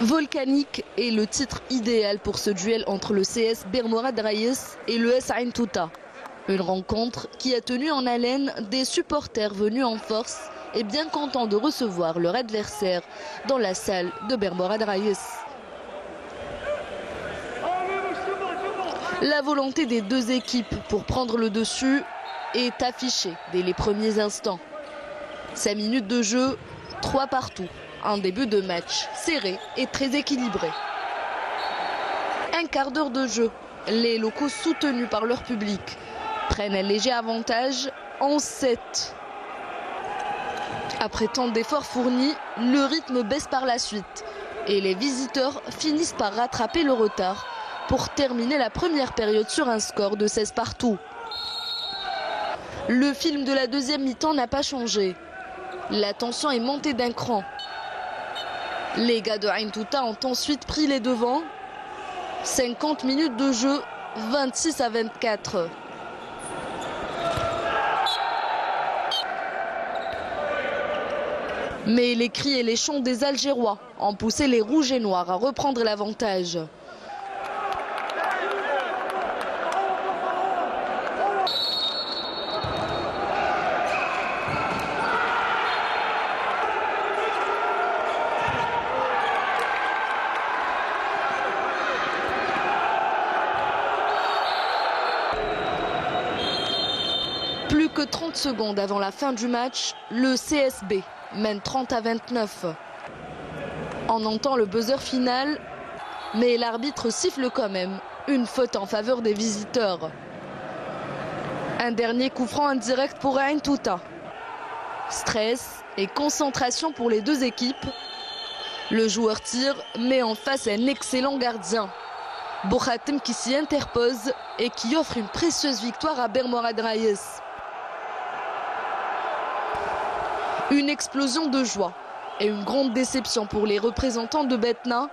Volcanique est le titre idéal pour ce duel entre le CS Bermorad Raïs et le S Ain Touta. Une rencontre qui a tenu en haleine des supporters venus en force et bien contents de recevoir leur adversaire dans la salle de Bermorad Raïs. La volonté des deux équipes pour prendre le dessus est affichée dès les premiers instants. 5 minutes de jeu, 3 partout. Un début de match serré et très équilibré. Un quart d'heure de jeu, les locaux soutenus par leur public prennent un léger avantage en 7. Après tant d'efforts fournis, le rythme baisse par la suite et les visiteurs finissent par rattraper le retard pour terminer la première période sur un score de 16 partout. Le film de la deuxième mi-temps n'a pas changé. La tension est montée d'un cran. Les gars de Ain Touta ont ensuite pris les devants. 50 minutes de jeu, 26-24. Mais les cris et les chants des Algérois ont poussé les rouges et noirs à reprendre l'avantage. Plus que 30 secondes avant la fin du match, le CSB mène 30-29. On entend le buzzer final, mais l'arbitre siffle quand même une faute en faveur des visiteurs. Un dernier coup franc indirect pour Ain Touta. Stress et concentration pour les deux équipes. Le joueur tire, mais en face un excellent gardien. Bouhatem qui s'y interpose et qui offre une précieuse victoire à Bermorad Raïs. Une explosion de joie et une grande déception pour les représentants de Betna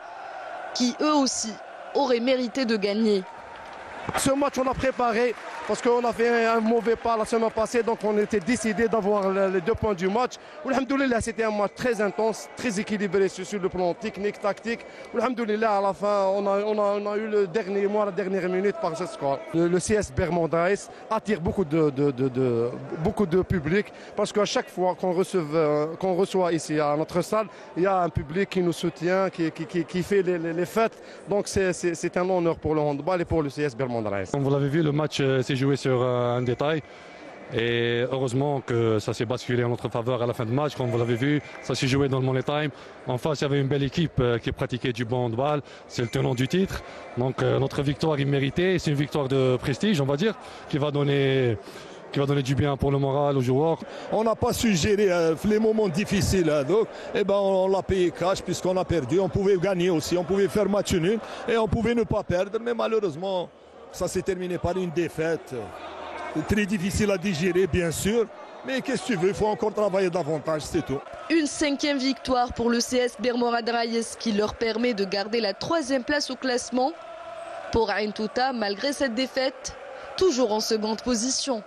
qui eux aussi auraient mérité de gagner. Ce match on l'a préparé parce qu'on a fait un mauvais pas la semaine passée, donc on était décidé d'avoir les 2 points du match. Alhamdoulilah, c'était un match très intense, très équilibré sur le plan technique, tactique. Alhamdoulilah, à la fin, on a eu le dernier mois, la dernière minute par ce score. Le CS Bermorad Raïs attire beaucoup de public parce qu'à chaque fois qu'on reçoit ici à notre salle, il y a un public qui nous soutient, qui fait les fêtes. Donc c'est un honneur pour le handball et pour le CS Bermorad Raïs. Vous l'avez vu, le match s'est joué sur un détail et heureusement que ça s'est basculé en notre faveur à la fin de match. Comme vous l'avez vu, ça s'est joué dans le money time. En face, il y avait une belle équipe qui pratiquait du bon handball. C'est le tenant du titre. Donc notre victoire est méritée. C'est une victoire de prestige, on va dire, qui va donner du bien pour le moral aux joueurs. On n'a pas su gérer les moments difficiles. Donc, on l'a payé cash puisqu'on a perdu. On pouvait gagner aussi, on pouvait faire match nul et on pouvait ne pas perdre. Mais malheureusement, ça s'est terminé par une défaite. Très difficile à digérer, bien sûr. Mais qu'est-ce que tu veux, il faut encore travailler davantage, c'est tout. Une 5e victoire pour le CS Bermorad Raïs qui leur permet de garder la 3e place au classement. Pour Ain Touta, malgré cette défaite, toujours en seconde position.